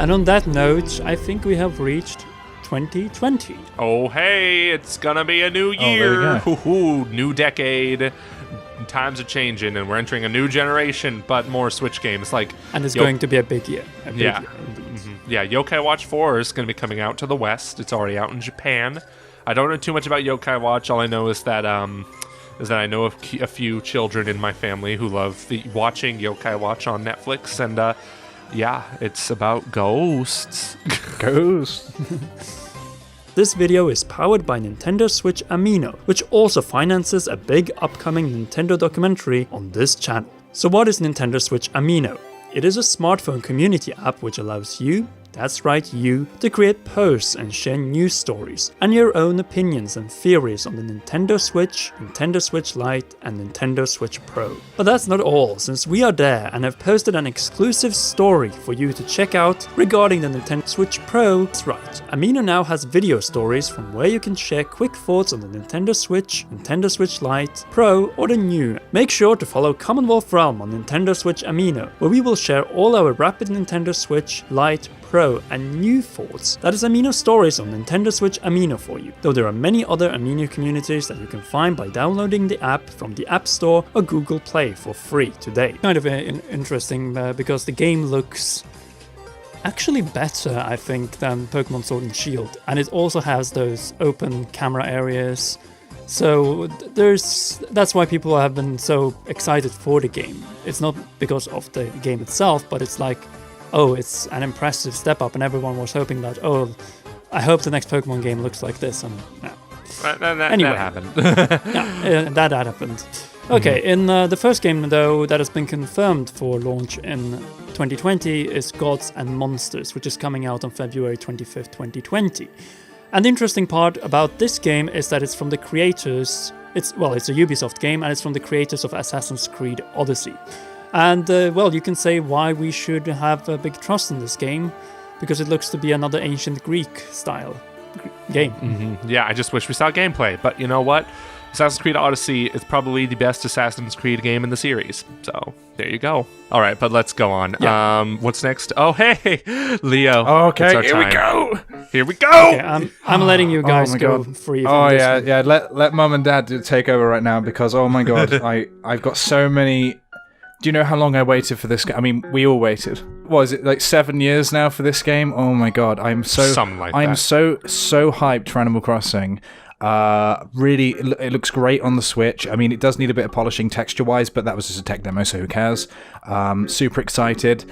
And on that note, I think we have reached 2020. Oh, hey, it's gonna be a new year. New decade. Times are changing, and we're entering a new generation, but more Switch games. And it's going to be a big year. Yeah, Yokai Watch 4 is going to be coming out to the West. It's already out in Japan. I don't know too much about Yokai Watch. All I know is that I know a few children in my family who love watching Yokai Watch on Netflix, and it's about ghosts. Ghosts. This video is powered by Nintendo Switch Amino, which also finances a big upcoming Nintendo documentary on this channel. So what is Nintendo Switch Amino? It is a smartphone community app which allows you, that's right, you, to create posts and share news stories and your own opinions and theories on the Nintendo Switch Lite, and Nintendo Switch Pro. But that's not all, since we are there and have posted an exclusive story for you to check out regarding the Nintendo Switch Pro. That's right, Amino now has video stories from where you can share quick thoughts on the Nintendo Switch Lite, Pro, or the new. Make sure to follow Commonwealth Realm on Nintendo Switch Amino, where we will share all our rapid Nintendo Switch Lite, Pro, and new thoughts. That is Amino Stories on Nintendo Switch Amino for you, though there are many other Amino communities that you can find by downloading the app from the App Store or Google Play for free today. Kind of interesting because the game looks actually better, I think, than Pokemon Sword and Shield, and it also has those open camera areas. So that's why people have been so excited for the game. It's not because of the game itself, but it's like, oh, it's an impressive step up, and everyone was hoping that, oh, I hope the next Pokemon game looks like this, and anyway. That happened. That happened. Okay, in the first game, though, that has been confirmed for launch in 2020 is Gods and Monsters, which is coming out on February 25th, 2020. And the interesting part about this game is that it's from the creators, it's a Ubisoft game, and it's from the creators of Assassin's Creed Odyssey. And, you can say why we should have a big trust in this game, because it looks to be another ancient Greek-style game. Mm-hmm. Yeah, I just wish we saw gameplay, but you know what? Assassin's Creed Odyssey is probably the best Assassin's Creed game in the series, so there you go. All right, but let's go on. Yeah. What's next? Oh, hey, Leo. Okay, here we go. Okay, I'm letting you guys go free. Oh yeah. Let mum and dad take over right now, because oh my god, I've got so many. Do you know how long I waited for this game? I mean, we all waited. What is it, like 7 years now for this game? Oh my god, I'm so hyped for Animal Crossing. Really, it looks great on the Switch. I mean, it does need a bit of polishing texture-wise, but that was just a tech demo, so who cares? Super excited.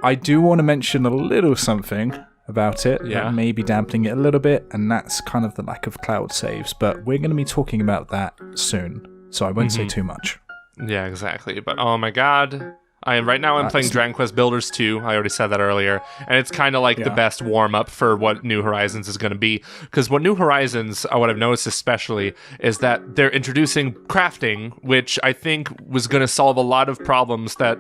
I do want to mention a little something about it that may be dampening it a little bit, and that's kind of the lack of cloud saves, but we're going to be talking about that soon, so I won't say too much. Yeah, exactly. But oh my god, I'm playing Dragon Quest Builders 2. I already said that earlier, and it's kind of like the best warm up for what New Horizons is going to be. Because what New Horizons, what I've noticed especially, is that they're introducing crafting, which I think was going to solve a lot of problems that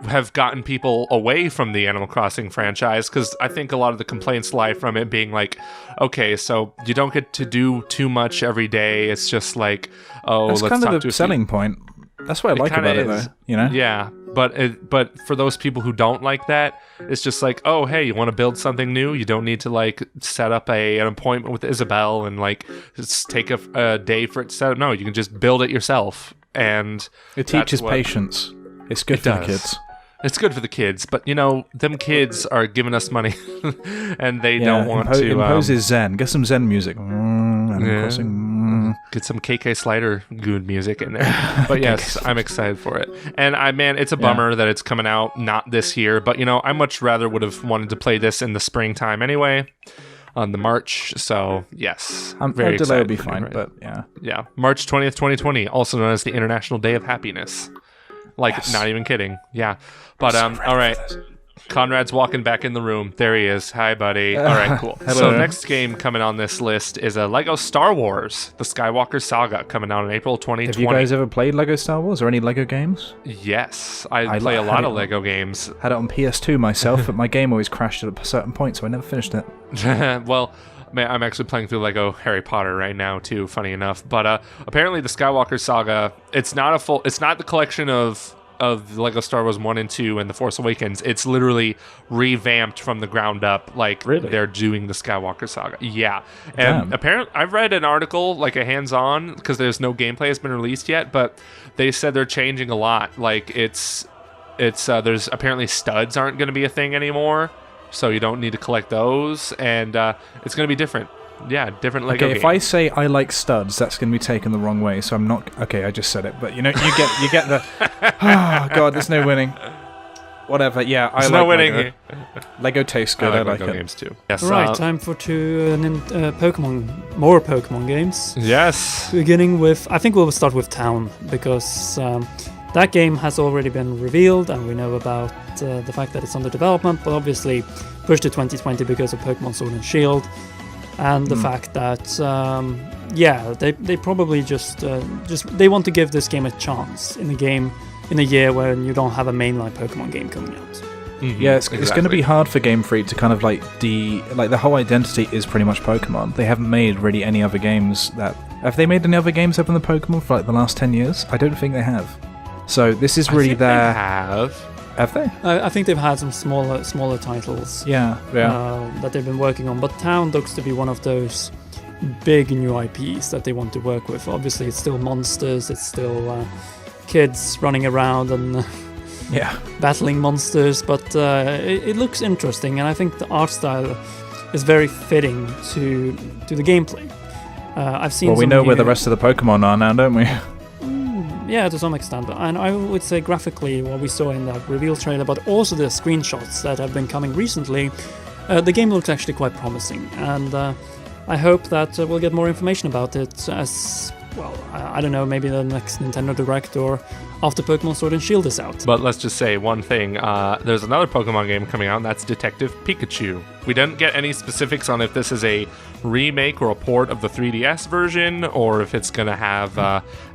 have gotten people away from the Animal Crossing franchise, because I think a lot of the complaints lie from it being like, okay, so you don't get to do too much every day. It's just like, that's kind of the selling point. That's what I like about it, though. You know? Yeah, but for those people who don't like that, it's just like, oh, hey, you want to build something new? You don't need to like set up an appointment with Isabelle and like just take a day for it to set up. No, you can just build it yourself, and it teaches patience. It's good for the kids. It's good for the kids, but you know, them kids are giving us money, and they don't want to. Imposes Zen. Get some Zen music. Get some KK Slider good music in there. But yes, I'm excited for it. And it's a bummer that it's coming out not this year, but you know, I much rather would have wanted to play this in the springtime anyway, on the March. So yes, I'm very excited. Delay will be fine, but yeah. Yeah, March 20th, 2020, also known as the International Day of Happiness. Not even kidding. Yeah. But all right. Conrad's walking back in the room. There he is. Hi, buddy. All right, cool. So next game coming on this list is a Lego Star Wars, the Skywalker Saga, coming out in April 2020. Have you guys ever played Lego Star Wars or any Lego games? Yes, I play a lot of Lego games. Had it on PS2 myself, but my game always crashed at a certain point, so I never finished it. Well, I'm actually playing through Lego Harry Potter right now too, funny enough. But apparently the Skywalker Saga, it's not the collection of of Lego Star Wars 1 and 2 and The Force Awakens, it's literally revamped from the ground up. Like, they're doing the Skywalker saga. Yeah. And apparently, I've read an article, like a hands-on, because there's no gameplay has been released yet, but they said they're changing a lot. Like, there's apparently studs aren't going to be a thing anymore, so you don't need to collect those, and it's going to be different. Yeah, different Lego Okay, game. if I say I like studs, that's going to be taken the wrong way, so I'm not... Okay, I just said it, but you get the... Oh, God, there's no winning. Whatever, yeah, I there's like no winning. Lego. Lego tastes good, I like Lego it. games too. Yes, Right, time for more Pokemon games. Yes. Beginning with, I think we'll start with Town, because that game has already been revealed, and we know about the fact that it's under development, but obviously pushed to 2020 because of Pokemon Sword and Shield. And the fact that, they probably just they want to give this game a chance in a year when you don't have a mainline Pokemon game coming out. Mm-hmm. Yeah, it's going to be hard for Game Freak to kind of like the whole identity is pretty much Pokemon. They haven't made really any other games that... Have they made any other games other than Pokemon for like the last 10 years? I don't think they have. So this is really their... Have they? I think they've had some smaller titles. That they've been working on, but Town looks to be one of those big new IPs that they want to work with. Obviously, it's still monsters. It's still kids running around and battling monsters, but it looks interesting, and I think the art style is very fitting to the gameplay. I've seen. Well, we know where the rest of the Pokemon are now, don't we? Yeah, to some extent, and I would say graphically what we saw in that reveal trailer, but also the screenshots that have been coming recently, the game looks actually quite promising, and I hope that we'll get more information about it as, well, I don't know, maybe the next Nintendo Direct or after Pokemon Sword and Shield is out. But let's just say one thing, there's another Pokemon game coming out, and that's Detective Pikachu. We didn't get any specifics on if this is a remake or a port of the 3DS version, or if it's going to have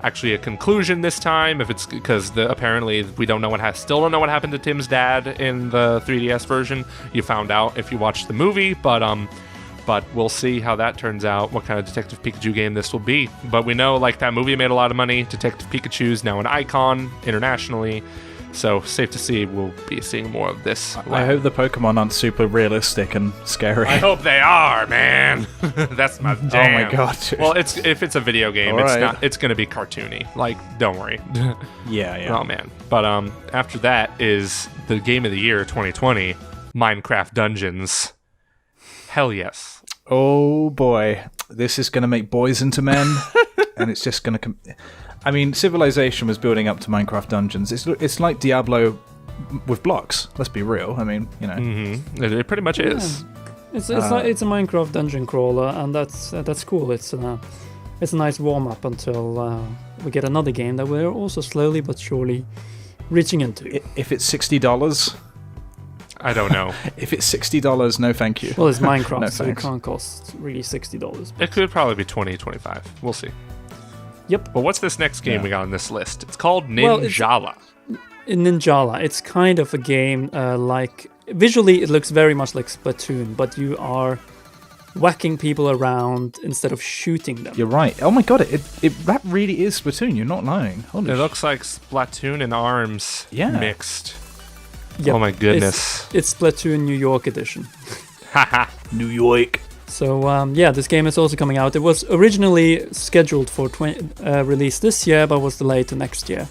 actually a conclusion this time, if it's because apparently we still don't know what happened to Tim's dad in the 3DS version. You found out if you watched the movie, but we'll see how that turns out, what kind of Detective Pikachu game this will be. But we know, like, that movie made a lot of money. Detective Pikachu's now an icon internationally. So, safe to see we'll be seeing more of this. I hope the Pokemon aren't super realistic and scary. I hope they are, man. That's my jam. Oh my god. Well, if it's a video game, it's going to be cartoony. Like, don't worry. Yeah. Oh, man. But after that is the game of the year 2020, Minecraft Dungeons. Hell yes. Oh boy, this is going to make boys into men, and it's just going to... I mean, Civilization was building up to Minecraft Dungeons. It's like Diablo with blocks. Let's be real. I mean, you know. Mm-hmm. It pretty much is. It's a Minecraft dungeon crawler, and that's cool. It's a nice warm up until we get another game that we're also slowly but surely reaching into. If it's $60. I don't know. If it's $60, no thank you. Well, it's Minecraft, No, so it thanks. can't cost really $60. It could probably be 20, 25. We'll see. Yep. But what's this next game we got on this list? It's called Ninjala. Ninjala. It's kind of a game like... Visually, it looks very much like Splatoon, but you are whacking people around instead of shooting them. You're right. Oh my god, that really is Splatoon. You're not lying. Holy It looks like Splatoon and ARMS mixed. Yep. Oh my goodness. It's Splatoon New York edition. Haha. New York. So this game is also coming out. It was originally scheduled for release this year, but was delayed to next year.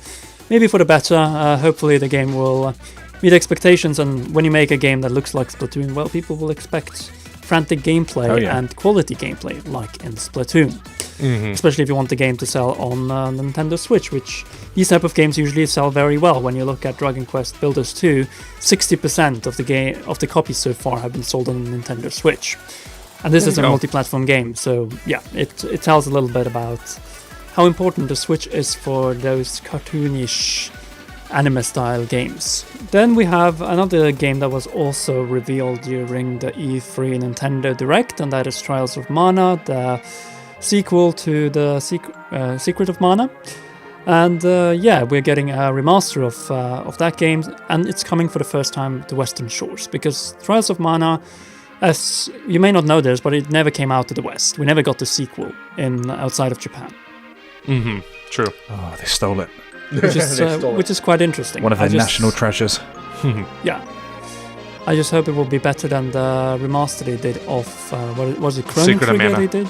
Maybe for the better. Hopefully the game will meet expectations, and when you make a game that looks like Splatoon, well, people will expect frantic gameplay and quality gameplay like in Splatoon. Mm-hmm. Especially if you want the game to sell on Nintendo Switch, which these type of games usually sell very well. When you look at Dragon Quest Builders 2, 60% of the copies so far have been sold on Nintendo Switch. And this is a multi-platform game, so yeah, it tells a little bit about how important the Switch is for those cartoonish anime-style games. Then we have another game that was also revealed during the E3 Nintendo Direct, and that is Trials of Mana, the sequel to the Secret of Mana. And we're getting a remaster of that game, and it's coming for the first time to Western shores, because Trials of Mana, as you may not know this, but it never came out to the West. We never got the sequel outside of Japan. Mm-hmm. True. Oh, they stole it. which is quite interesting. One of their national treasures. Yeah. I just hope it will be better than the remaster they did of, was it Chrono Secret of Trigger Mana. they did?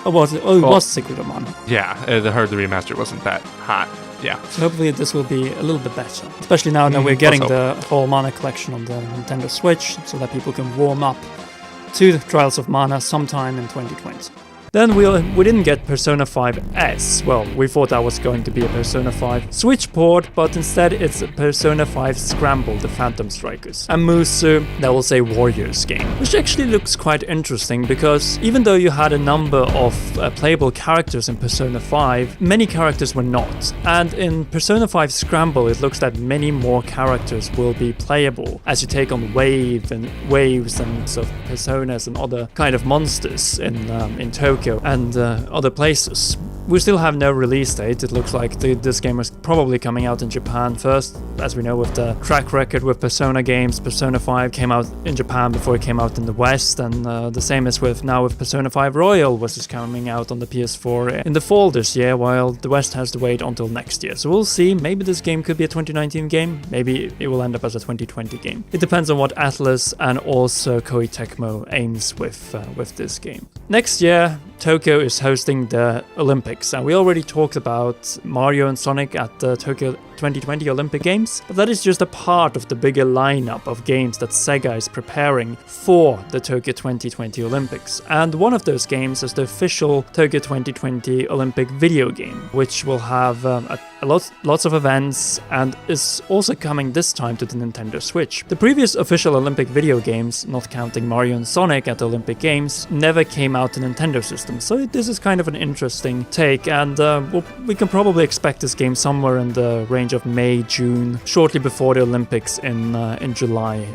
Or was it? Oh, it was Secret of Mana. Yeah, I heard the remaster wasn't that hot. Yeah. So hopefully this will be a little bit better. Especially now that we're getting the whole Mana collection on the Nintendo Switch, so that people can warm up to the Trials of Mana sometime in 2020. Then we didn't get Persona 5 S. Well, we thought that was going to be a Persona 5 Switch port, but instead it's a Persona 5 Scramble, the Phantom Strikers. A Musu, that will say Warriors game, which actually looks quite interesting because even though you had a number of playable characters in Persona 5, many characters were not. And in Persona 5 Scramble, it looks that many more characters will be playable as you take on waves and sort of personas and other kind of monsters in Tokyo and other places. We still have no release date. It looks like this game is probably coming out in Japan first. As we know with the track record with Persona games, Persona 5 came out in Japan before it came out in the West, and the same is with Persona 5 Royal, which is coming out on the PS4 in the fall this year, while the West has to wait until next year. So we'll see. Maybe this game could be a 2019 game. Maybe it will end up as a 2020 game. It depends on what Atlus and also Koei Tecmo aims with this game. Next year, Tokyo is hosting the Olympics, and we already talked about Mario and Sonic at the Tokyo 2020 Olympic Games, but that is just a part of the bigger lineup of games that Sega is preparing for the Tokyo 2020 Olympics. And one of those games is the official Tokyo 2020 Olympic video game, which will have lots of events and is also coming this time to the Nintendo Switch. The previous official Olympic video games, not counting Mario and Sonic at the Olympic Games, never came out to Nintendo system, so this is kind of an interesting take, and we can probably expect this game somewhere in the range of May, June, shortly before the Olympics in July.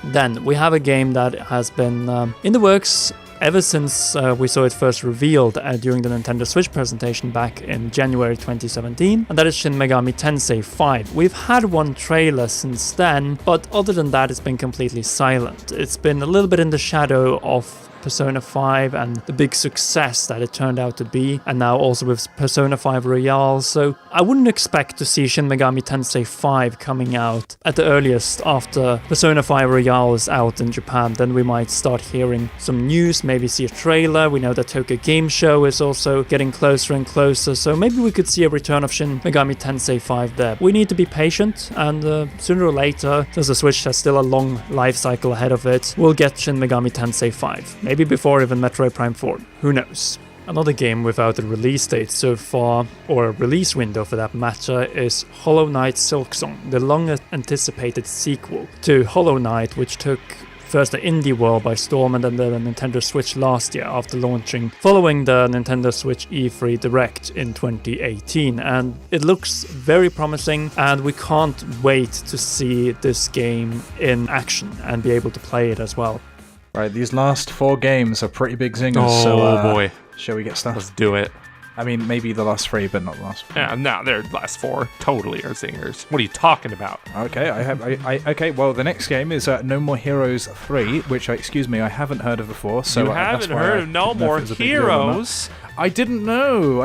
Then we have a game that has been in the works ever since we saw it first revealed during the Nintendo Switch presentation back in January 2017, and that is Shin Megami Tensei 5. We've had one trailer since then, but other than that, it's been completely silent. It's been a little bit in the shadow of Persona 5 and the big success that it turned out to be, and now also with Persona 5 Royale, so I wouldn't expect to see Shin Megami Tensei 5 coming out at the earliest after Persona 5 Royale is out in Japan. Then we might start hearing some news, maybe see a trailer. We know that Tokyo Game Show is also getting closer and closer, so maybe we could see a return of Shin Megami Tensei 5 there. We need to be patient, and sooner or later, since the Switch has still a long life cycle ahead of it, we'll get Shin Megami Tensei 5. Maybe before even Metroid Prime 4. Who knows? Another game without a release date so far, or a release window for that matter, is Hollow Knight Silksong, the long-anticipated sequel to Hollow Knight, which took first the indie world by storm and then the Nintendo Switch last year after launching following the Nintendo Switch E3 Direct in 2018, and it looks very promising, and we can't wait to see this game in action and be able to play it as well. Right, these last 4 games are pretty big zingers. Oh, so, boy. Shall we get started? Let's do it. I mean, maybe the last 3, but not the last 4. Yeah, no, their last 4 totally are zingers. What are you talking about? Okay, okay. Well, the next game is No More Heroes 3, which, I haven't heard of before. So you haven't heard of No More Heroes? I didn't know.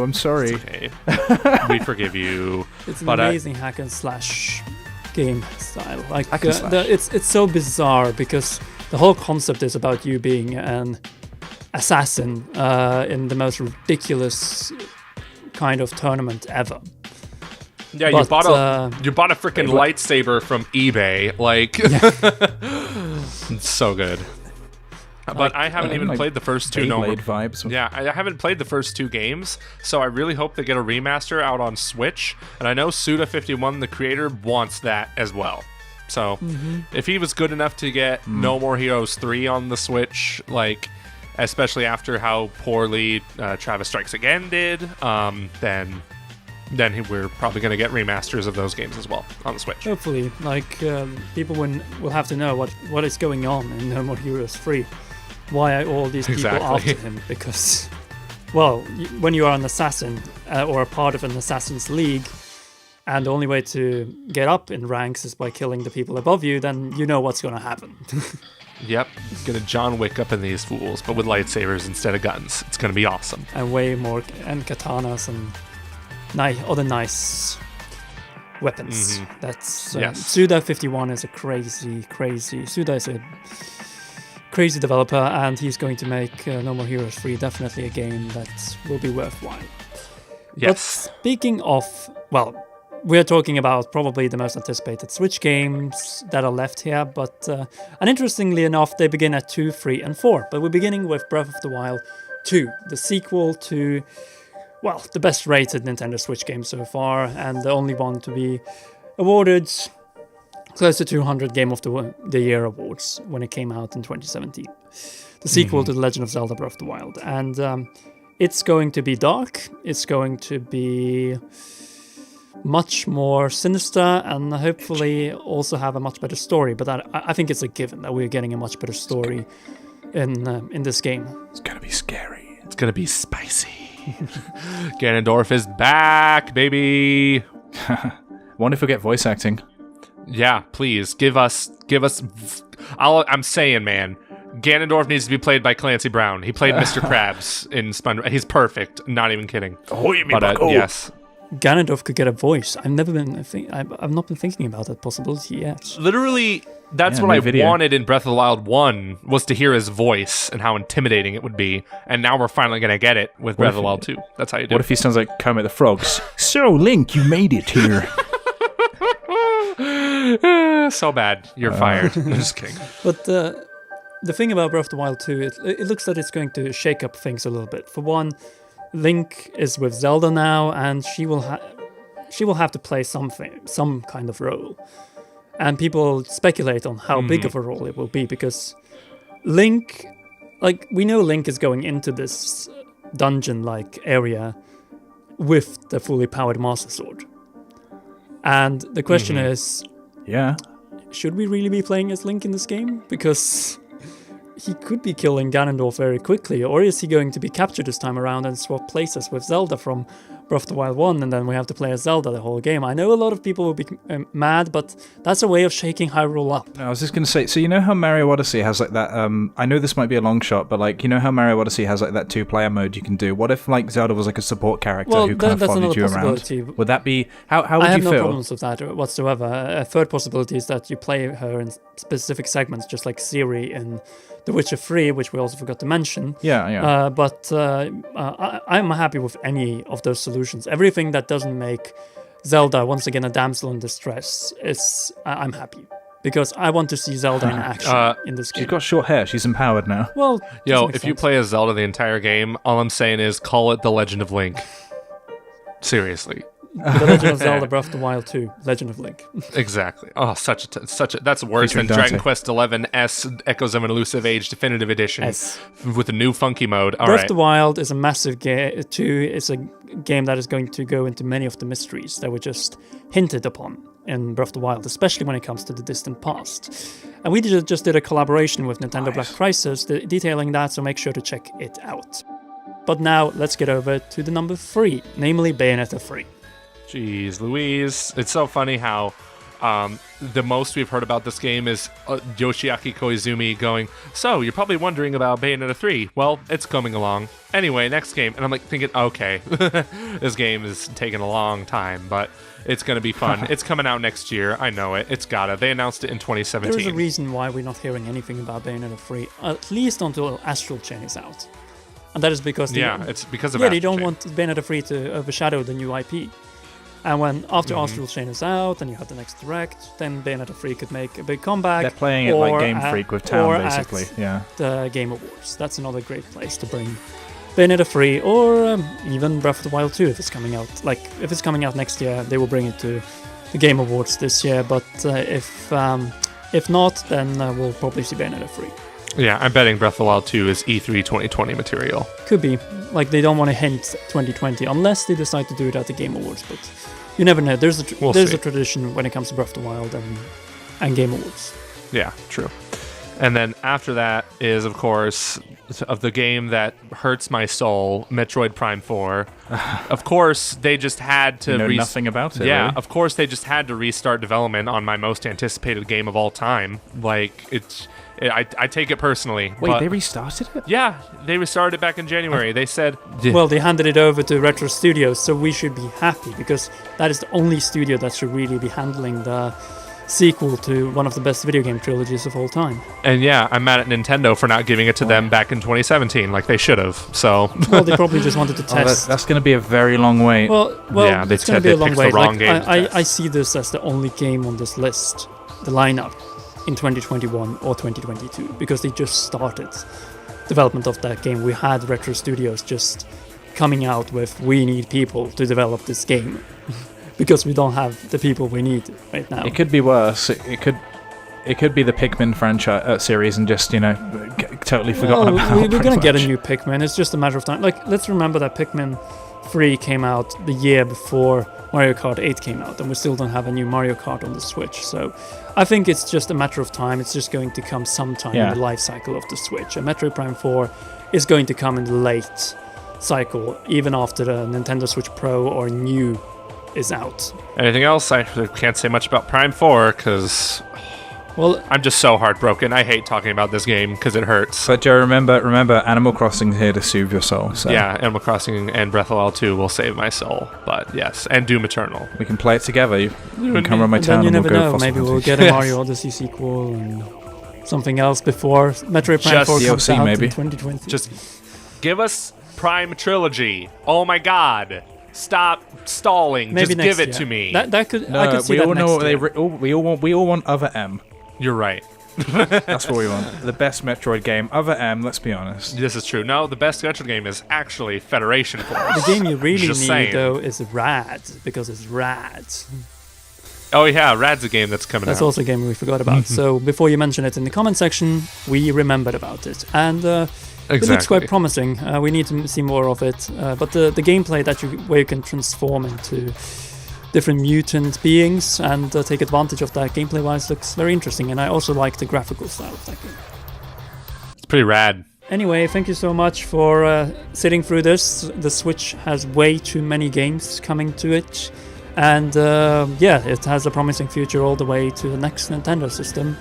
I'm sorry. It's okay. We forgive you. It's an amazing hack and slash game style. Like hack and slash. It's so bizarre because the whole concept is about you being an assassin in the most ridiculous kind of tournament ever. Yeah, but, you bought a freaking lightsaber from eBay, like it's so good. But I haven't even played the first 2 vibes. Yeah, I haven't played the first 2 games, so I really hope they get a remaster out on Switch. And I know Suda51, the creator, wants that as well. So if he was good enough to get No More Heroes 3 on the Switch, like especially after how poorly Travis Strikes Again did, then we're probably going to get remasters of those games as well on the Switch. Hopefully, people will have to know what is going on in No More Heroes 3. Why are all these people after him? Because, well, when you are an assassin or a part of an assassin's league, and the only way to get up in ranks is by killing the people above you, then you know what's going to happen. Yep, gonna John Wick up in these fools, but with lightsabers instead of guns. It's gonna be awesome. And way more, and katanas and other nice weapons. That's Yes. Suda 51 is a crazy. Suda is a crazy developer, and he's going to make No More Heroes 3 definitely a game that will be worthwhile. Yes. But speaking of, well, we're talking about probably the most anticipated Switch games that are left here, but and interestingly enough, they begin at 2, 3, and 4. But we're beginning with Breath of the Wild 2, the sequel to, well, the best rated Nintendo Switch game so far, and the only one to be awarded close to 200 Game of the Year awards when it came out in 2017. The sequel to The Legend of Zelda Breath of the Wild. And it's going to be dark, it's going to be much more sinister, and hopefully also have a much better story. But I think it's a given that we're getting a much better story in this game. It's gonna be scary. It's gonna be spicy. Ganondorf is back, baby. Wonder if we'll get voice acting. Yeah, please give us. I'm saying, man, Ganondorf needs to be played by Clancy Brown. He played Mr. Krabs in SpongeBob. He's perfect. Not even kidding. But yes. Ganondorf could get a voice. I've not been thinking about that possibility yet. Literally, that's what I wanted in Breath of the Wild 1, was to hear his voice and how intimidating it would be. And now we're finally going to get it with Breath of the Wild 2. That's how you do it. What if he sounds like Kermit the Frog? So, Link, you made it here. So bad. You're fired. I'm just kidding. But the thing about Breath of the Wild 2, it looks like it's going to shake up things a little bit. For one, Link is with Zelda now, and she will have to play some kind of role. And people speculate on how big of a role it will be, because Link, we know Link is going into this dungeon-like area with the fully powered Master Sword. And the question is, should we really be playing as Link in this game? Because he could be killing Ganondorf very quickly, or is he going to be captured this time around and swap places with Zelda from Breath of the Wild 1, and then we have to play as Zelda the whole game? I know a lot of people will be mad, but that's a way of shaking Hyrule up. I was just going to say, so you know how Mario Odyssey has that, I know this might be a long shot, but you know how Mario Odyssey has that 2-player mode you can do? What if Zelda was a support character who kind of followed you around? Would that be, how would you feel? I have no problems with that whatsoever. A third possibility is that you play her in specific segments, just like Ciri in The Witcher 3, which we also forgot to mention. But I'm happy with any of those solutions. Everything that doesn't make Zelda once again a damsel in distress I'm happy, because I want to see Zelda in action in this game. She's got short hair. She's empowered now. Well, if you play as Zelda the entire game, all I'm saying is call it The Legend of Link. Seriously. The Legend of Zelda Breath of the Wild 2, Legend of Link. Exactly. Oh, such a that's worse than Dragon Quest XI S Echoes of an Elusive Age Definitive Edition with a new funky mode. Breath of the Wild is a massive game. 2 is a game that is going to go into many of the mysteries that were just hinted upon in Breath of the Wild, especially when it comes to the distant past. And we just did a collaboration with Nintendo Black Crisis detailing that, so make sure to check it out. But now let's get over to the number 3, namely Bayonetta 3. Jeez Louise. It's so funny how the most we've heard about this game is Yoshiaki Koizumi going, so you're probably wondering about Bayonetta 3. Well, it's coming along. Anyway, next game. And I'm thinking, okay, this game is taking a long time, but it's going to be fun. It's coming out next year. I know it. It's gotta. They announced it in 2017. There is a reason why we're not hearing anything about Bayonetta 3, at least until Astral Chain is out. And that is because it's because of they don't want Bayonetta 3 to overshadow the new IP. And after Astral Chain is out and you have the next Direct, then Bayonetta 3 could make a big comeback. They're playing it like Game Freak with Town, basically. The Game Awards. That's another great place to bring Bayonetta 3, or even Breath of the Wild 2 if it's coming out. If it's coming out next year, they will bring it to the Game Awards this year. But if not, then we'll probably see Bayonetta 3. Yeah, I'm betting Breath of the Wild 2 is E3 2020 material. Could be. They don't want to hint 2020 unless they decide to do it at the Game Awards, but you never know. There's a tradition when it comes to Breath of the Wild and Game Awards. Yeah, true. And then after that is, of course, of the game that hurts my soul, Metroid Prime 4. Of course, they just had to... You know nothing about it, Yeah, really? of course, they just had to restart development on my most anticipated game of all time. Like, I take it personally. Wait, but they restarted it? yeah, they restarted it back in January. They said... Well, they handed it over to Retro Studios, so we should be happy, because that is the only studio that should really be handling the sequel to one of the best video game trilogies of all time. And yeah, I'm mad at Nintendo for not giving it to them back in 2017, like they should have. So... Well, they probably just wanted to test. That's going to be a very long wait. Well, Yeah, they it's going said to be they a long picked the wait. wrong game to test. I see this as the only game on this list, the lineup, in 2021 or 2022, because they just started development of that game. We had Retro Studios just coming out with, we need people to develop this game, because we don't have the people we need right now. It could be worse. It could be the Pikmin franchise series and just, totally forgotten about. We're pretty going to get a much. new Pikmin. It's just a matter of time. Like, let's remember that Pikmin 3 came out the year before Mario Kart 8 came out, and we still don't have a new Mario Kart on the Switch. So I think it's just a matter of time. It's just going to come sometime in the life cycle of the Switch. And Metroid Prime 4 is going to come in the late cycle, even after the Nintendo Switch Pro or New is out. Anything else? I can't say much about Prime 4, because... Well, I'm just so heartbroken. I hate talking about this game because it hurts. But Joe, remember, Animal Crossing's here to soothe your soul. So Yeah, Animal Crossing and Breath of the Wild 2 will save my soul. But yes, and Doom Eternal. we can play it together. You can come around my and town then you and never we'll go know. Fossil Maybe we'll Frontier. get a Mario Odyssey sequel and something else before Metroid Prime Just 4 comes DLC out maybe. in 2020. Just give us Prime Trilogy. Oh my god. Stop stalling. Maybe Just next give it year. to me. That could I No, could see we that all know next what year. we all want other M. You're right. That's what we want. The best Metroid game, other M. Let's be honest. This is true. No, the best Metroid game is actually Federation Force. The game you really Just need, saying. though, is Rad, because it's Rad. Oh yeah, Rad's a game that's coming That's out. also a game we forgot about. So before you mention it in the comment section, we remembered about it. And it looks Exactly. quite promising. We need to see more of it. But the gameplay where you can transform into different mutant beings and take advantage of that gameplay-wise looks very interesting. And I also like the graphical style of that game. It's pretty rad. Anyway, thank you so much for sitting through this. The Switch has way too many games coming to it. And it has a promising future all the way to the next Nintendo system.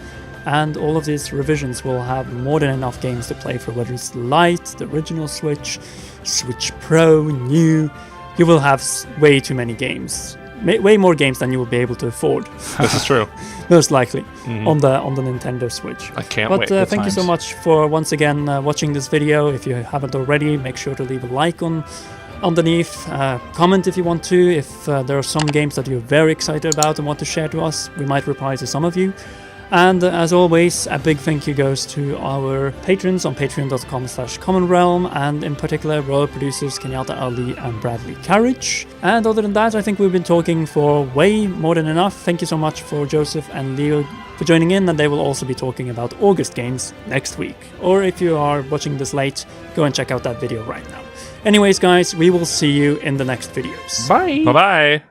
And all of these revisions will have more than enough games to play for, whether it's Lite, the original Switch, Switch Pro, New. You will have way too many games. Way more games than you will be able to afford. This is true. Most likely on the Nintendo Switch. I can't But wait. thank you so much for once again watching this video. If you haven't already, make sure to leave a like underneath. Comment if you want to. If there are some games that you're very excited about and want to share to us, we might reply to some of you. And as always, a big thank you goes to our patrons on patreon.com/commonrealm, and in particular royal producers Kenyatta Ali and Bradley Carriage. And other than that, I think we've been talking for way more than enough. Thank you so much for Joseph and Leo for joining in, and they will also be talking about August games next week. Or if you are watching this late, go and check out that video right now. Anyways, guys, we will see you in the next videos. Bye. Bye-bye.